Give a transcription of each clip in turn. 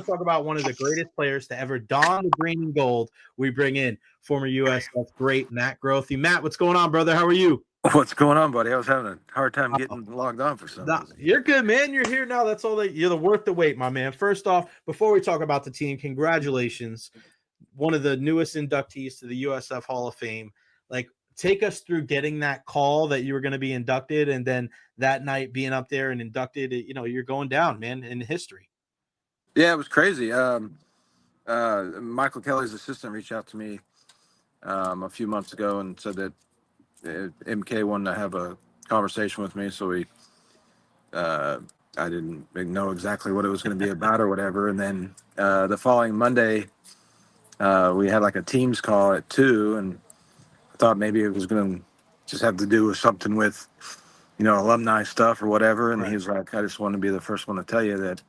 talk about one of the greatest players to ever don the green and gold. We bring in former USF great Matt Grothe. Matt, what's going on, brother? How are you? What's going on, buddy? I was having a hard time getting logged on for some Nah, reason. you're good, man. You're here now. That's all that you're worth the wait, my man. First off, before we talk about the team, congratulations. One of the newest inductees to the USF Hall of Fame. Like, take us through getting that call that you were going to be inducted, and then that night being up there and inducted. You're going down, man, in history. Yeah, it was crazy. Michael Kelly's assistant reached out to me a few months ago and said that MK wanted to have a conversation with me. So I didn't know exactly what it was going to be about or whatever. And then the following Monday, we had like a Teams call at 2, and I thought maybe it was going to just have to do with something with, alumni stuff or whatever. And Right. he was like, I just want to be the first one to tell you that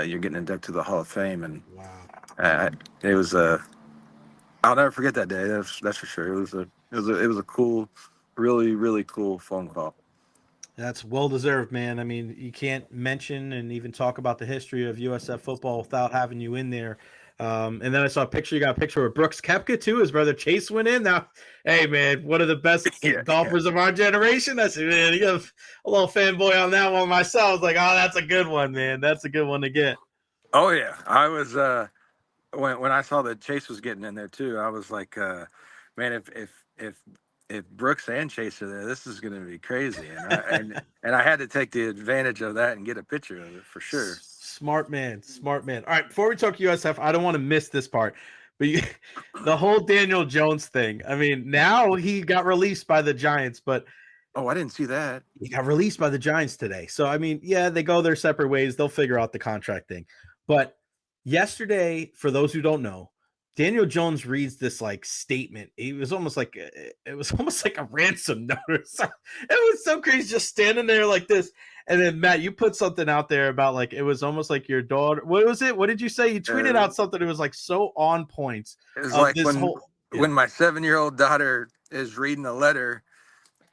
you're getting inducted to the Hall of Fame. And Wow. it was I'll never forget that day. That's for sure. It was a cool, really, really cool phone call. That's well deserved, man. I mean, you can't mention and even talk about the history of USF football without having you in there. And then I saw a picture. You got a picture of Brooks Koepka too. His brother Chase went in. Now, hey man, one of the best golfers of our generation. That's man. You have a little fanboy on that one myself. I was like, oh, that's a good one, man. That's a good one to get. Oh yeah, I was when I saw that Chase was getting in there too. I was like, man, if Brooks and Chase are there, this is going to be crazy. And I had to take the advantage of that and get a picture of it for sure. Smart man, smart man. All right, before we talk USF, I don't want to miss this part, but the whole Daniel Jones thing. I mean, now he got released by the Giants, but oh, I didn't see that. He got released by the Giants today. So I mean, yeah, they go their separate ways. They'll figure out the contract thing. But yesterday, for those who don't know, Daniel Jones reads this like statement. It was almost like a ransom note. It was so crazy, just standing there like this. And then Matt, you put something out there about like it was almost like your daughter. What was it? What did you say? You tweeted out something. It was like so on point. It was like when my 7-year-old daughter is reading a letter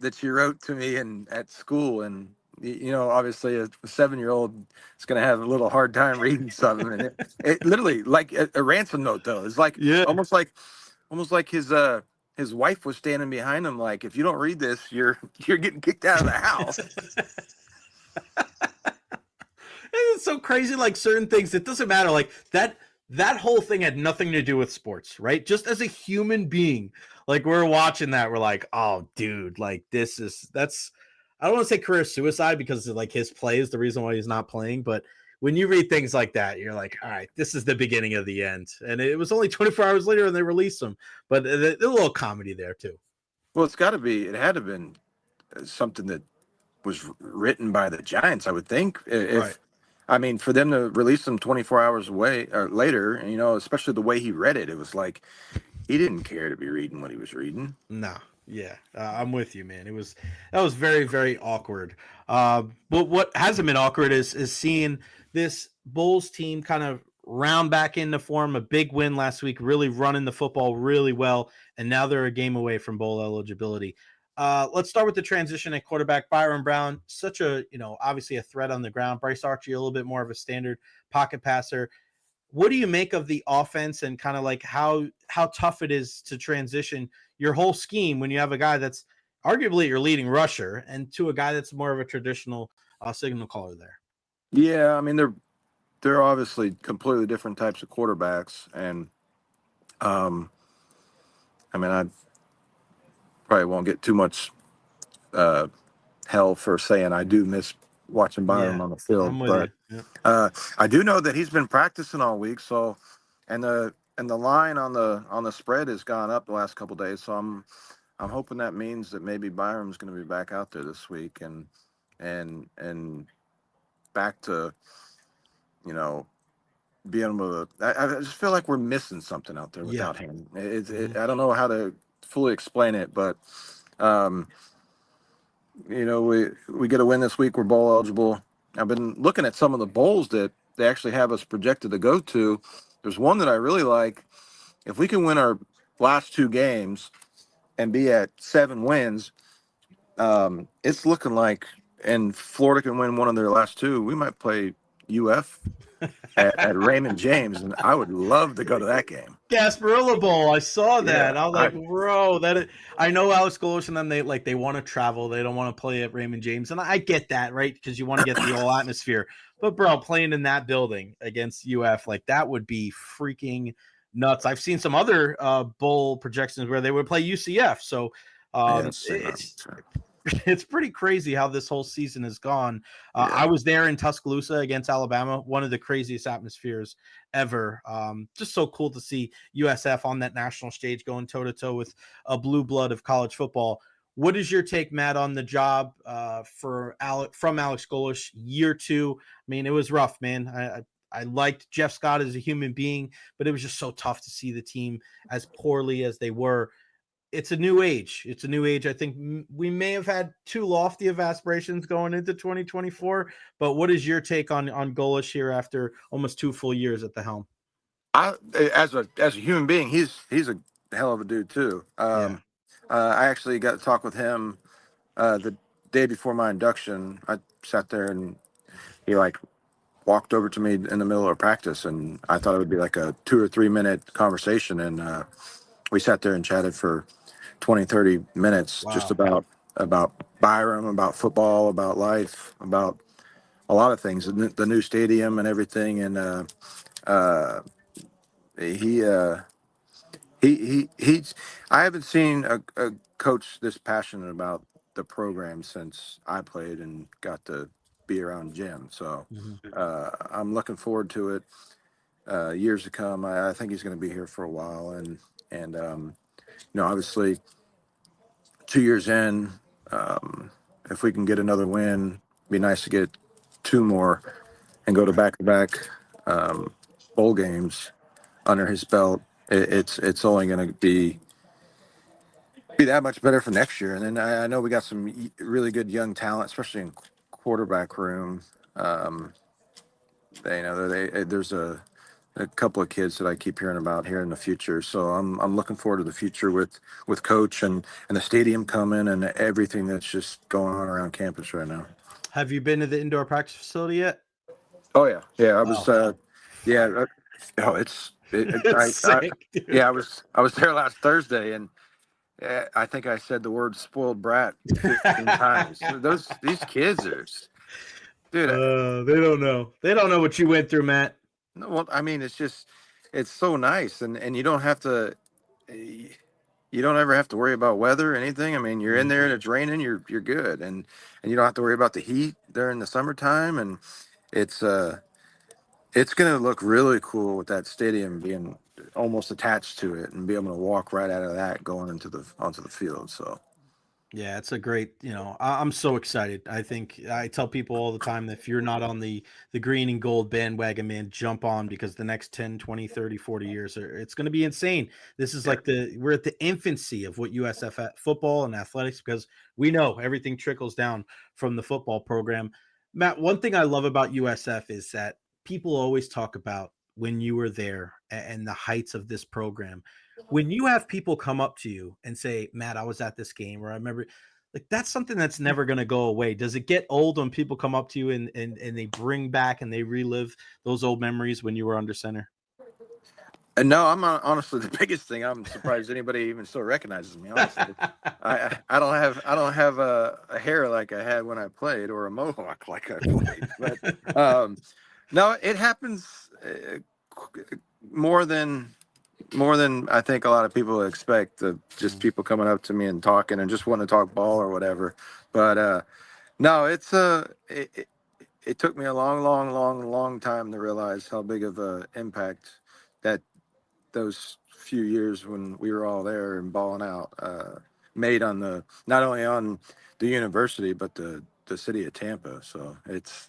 that she wrote to me at school, and obviously a 7-year-old is going to have a little hard time reading something, and it literally like a ransom note though. It's like almost like his wife was standing behind him, like, if you don't read this, you're getting kicked out of the house. It's so crazy. Like certain things, it doesn't matter. Like that whole thing had nothing to do with sports, right? Just as a human being, like we're watching that, we're like, oh, dude, like that's. I don't want to say career suicide because like his play is the reason why he's not playing, but when you read things like that, you're like, all right, this is the beginning of the end. And it was only 24 hours later and they released him, but a little comedy there too. Well, it had to have been something that was written by the Giants, I would think. Right. I mean, for them to release him 24 hours away or later, especially the way he read it, it was like he didn't care to be reading what he was reading. No. Yeah, I'm with you, man. That was very, very awkward. But what hasn't been awkward is seeing this Bulls team kind of round back into form. A big win last week, really running the football really well, and now they're a game away from bowl eligibility. Let's start with the transition at quarterback. Byron Brown, such a obviously a threat on the ground. Bryce Archie, a little bit more of a standard pocket passer. What do you make of the offense and kind of like how tough it is to transition your whole scheme when you have a guy that's arguably your leading rusher and to a guy that's more of a traditional signal caller there? Yeah, I mean they're obviously completely different types of quarterbacks, and I mean I probably won't get too much hell for saying I do miss watching Byron on the field, but I do know that he's been practicing all week. So, and the line on the spread has gone up the last couple of days. So I'm hoping that means that maybe Byron's going to be back out there this week and back to being able to. I just feel like we're missing something out there without him. I don't know how to fully explain it, but we get a win this week. We're bowl eligible. I've been looking at some of the bowls that they actually have us projected to go to. There's one that I really like. If we can win our last 2 games and be at 7 wins, it's looking like, and Florida can win one of their last 2, we might play UF at Raymond James, and I would love to go to that game. Gasparilla Bowl. I saw that. Yeah, I was like, bro, I know Alex Golesh and them, they want to travel. They don't want to play at Raymond James. And I get that, right? Because you want to get the whole atmosphere. But bro, playing in that building against UF, like that would be freaking nuts. I've seen some other bowl projections where they would play UCF. So it's pretty crazy how this whole season has gone. I was there in Tuscaloosa against Alabama, one of the craziest atmospheres ever. Just so cool to see USF on that national stage going toe to toe with a blue blood of college football. What is your take, Matt, on the job from Alex Golesh, year 2? I mean, it was rough, man. I liked Jeff Scott as a human being, but it was just so tough to see the team as poorly as they were. It's a new age. I think we may have had too lofty of aspirations going into 2024, but what is your take on Golesh here after almost 2 full years at the helm? As a human being, he's a hell of a dude too. I actually got to talk with him the day before my induction. I sat there and he walked over to me in the middle of practice, and I thought it would be like a 2 or 3 minute conversation, and we sat there and chatted for 20, 30 minutes. Wow. Just about Byram, about football, about life, about a lot of things, the new stadium and everything. And he's I haven't seen a coach this passionate about the program since I played and got to be around Jim. So I'm looking forward to it. Years to come. I think he's going to be here for a while, and obviously 2 years in, if we can get another win, it'd be nice to get 2 more and go to back-to-back bowl games under his belt. It's only going to be that much better for next year. And then I know we got some really good young talent, especially in quarterback room. There's a couple of kids that I keep hearing about here in the future. So I'm looking forward to the future with Coach and the stadium coming and everything that's just going on around campus right now. Have you been to the indoor practice facility yet? Oh yeah. I was I was there last Thursday, and I think I said the word spoiled brat 15 times. These kids are, dude. They don't know. They don't know what you went through, Matt. No, well, I mean, it's so nice, and you don't have to, you don't ever have to worry about weather or anything. I mean, you're in there and it's raining, you're good, and you don't have to worry about the heat during the summertime, and it's going to look really cool with that stadium being almost attached to it and be able to walk right out of that going onto the field. So. Yeah, it's a great, I'm so excited. I think I tell people all the time that if you're not on the green and gold bandwagon, man, jump on, because the next 10, 20, 30, 40 years, it's going to be insane. This is we're at the infancy of what USF football and athletics, because we know everything trickles down from the football program. Matt, one thing I love about USF is that people always talk about when you were there and the heights of this program. When you have people come up to you and say, Matt, I was at this game, or I remember, like, that's something that's never going to go away. Does it get old when people come up to you and they bring back and they relive those old memories when you were under center? And no, I'm honestly the biggest thing. I'm surprised anybody even still recognizes me. Honestly, I don't have a hair like I had when I played, or a mohawk like I played. But no, it happens more than I think a lot of people expect. Just people coming up to me and talking and just wanting to talk ball or whatever. But no, it took me a long time to realize how big of an impact that those few years when we were all there and balling out made on not only on the university but the city of Tampa. So it's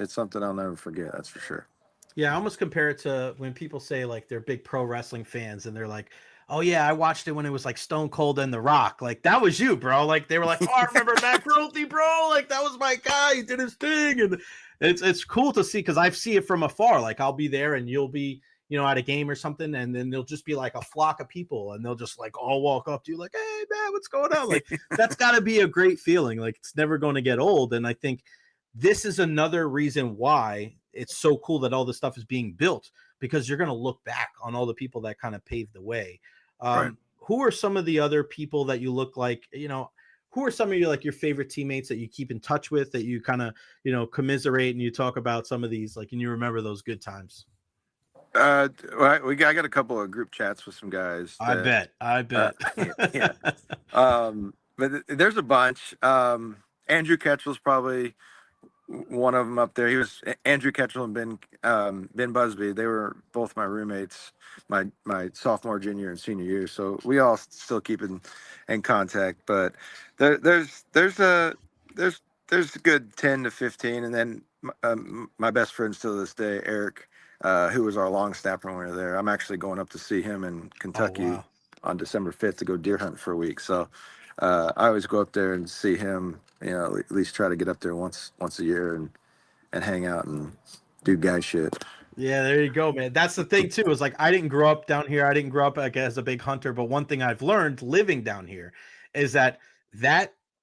something I'll never forget. That's for sure. Yeah, I almost compare it to when people say like they're big pro wrestling fans and they're like, oh yeah, I watched it when it was like Stone Cold and The Rock. Like, that was you, bro. Like, they were like, oh, I remember Matt Grothe, bro. Like, that was my guy. He did his thing. And it's cool to see, because I see it from afar. Like, I'll be there and you'll be, at a game or something, and then there'll just be like a flock of people and they'll just like all walk up to you like, hey man, what's going on? Like, that's got to be a great feeling. Like, it's never going to get old. And I think this is another reason why it's so cool that all this stuff is being built, because you're going to look back on all the people that kind of paved the way. Right. Who are some of the other people that you look like, who are some of your, like, your favorite teammates that you keep in touch with, that you kind of, commiserate and you talk about some of these, like, and you remember those good times? Well, I got a couple of group chats with some guys. I bet. Yeah. But there's a bunch. Andrew Ketchell's probably one of them up there. He was Andrew Ketchell and Ben Busby. They were both my roommates my sophomore, junior, and senior year. So we all still keep in contact. But there's a good 10 to 15, and then my best friend still to this day, Eric, who was our long snapper when we were there. I'm actually going up to see him in Kentucky on December 5th to go deer hunt for a week. So I always go up there and see him. At least try to get up there once a year and hang out and do guy shit. Yeah, there you go, man. That's the thing too, is like, I didn't grow up down here. I didn't grow up like as a big hunter, but one thing I've learned living down here is that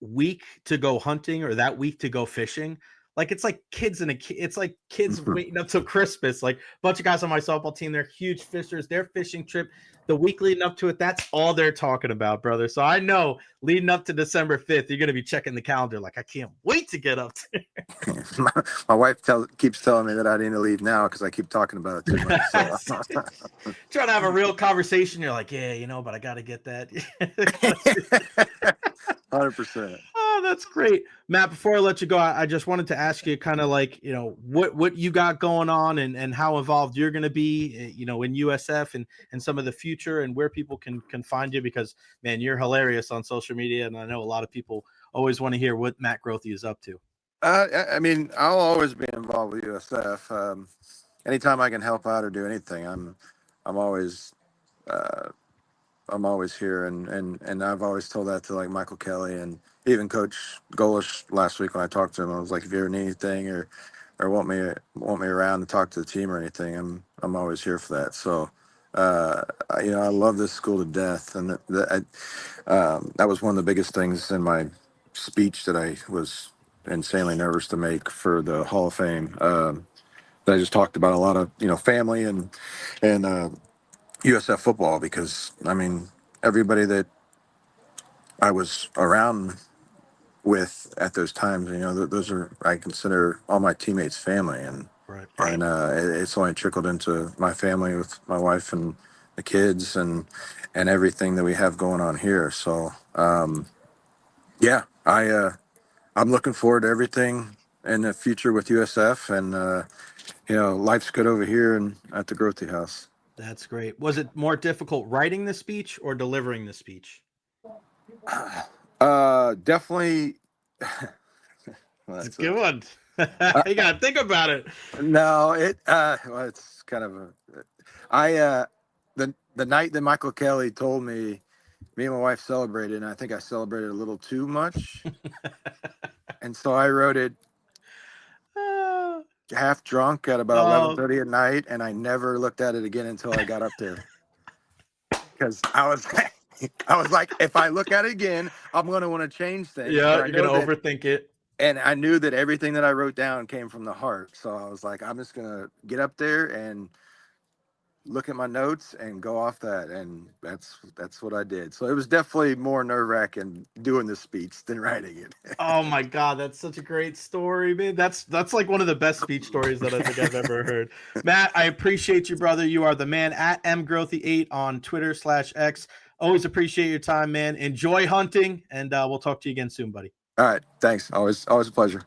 week to go hunting or that week to go fishing, like, it's like kids it's like kids waiting up till Christmas. Like, a bunch of guys on my softball team, they're huge fishers. Their fishing trip, the week leading up to it, that's all they're talking about, brother. So I know leading up to December 5th, you're going to be checking the calendar like, I can't wait to get up there. My wife keeps telling me that I need to leave now because I keep talking about it too much. So. Trying to have a real conversation. You're like, yeah, but I got to get that. 100%. Oh, that's great, Matt. Before I let you go, I just wanted to ask you kind of like, what you got going on and how involved you're going to be, in USF and some of the future and where people can find you, because, man, you're hilarious on social media. And I know a lot of people always want to hear what Matt Grothe is up to. I mean, I'll always be involved with USF. Anytime I can help out or do anything, I'm always here, and I've always told that to, like, Michael Kelly and even Coach Golish last week when I talked to him. I was like, if you ever need anything or want me around to talk to the team or anything, I'm always here for that. So I love this school to death, and that was one of the biggest things in my speech that I was insanely nervous to make for the Hall of Fame. That I just talked about a lot of family and USF football, because I mean everybody that I was around with at those times, those are, I consider all my teammates family, and Right. And it's only trickled into my family with my wife and the kids and everything that we have going on here. So yeah, I'm looking forward to everything in the future with USF, and life's good over here and at the Grothe house. That's great. Was it more difficult writing the speech or delivering the speech? Definitely. That's a good one. You gotta think about it. No, well, it's kind of the night that Michael Kelly told me and my wife celebrated, and I think I celebrated a little too much. And so I wrote it half drunk at about 11:30 at night, and I never looked at it again until I got up there. Because I was like, if I look at it again, I'm going to want to change things. Yeah, you're going to overthink it. And I knew that everything that I wrote down came from the heart. So I was like, I'm just going to get up there and look at my notes and go off that. And that's what I did. So it was definitely more nerve-wracking doing the speech than writing it. Oh my God, that's such a great story, man. That's like one of the best speech stories that I think I've ever heard. Matt, I appreciate you, brother. You are the man. At mgrothe8 on Twitter/X. Always appreciate your time, man. Enjoy hunting, and we'll talk to you again soon, buddy. All right. Thanks. Always a pleasure.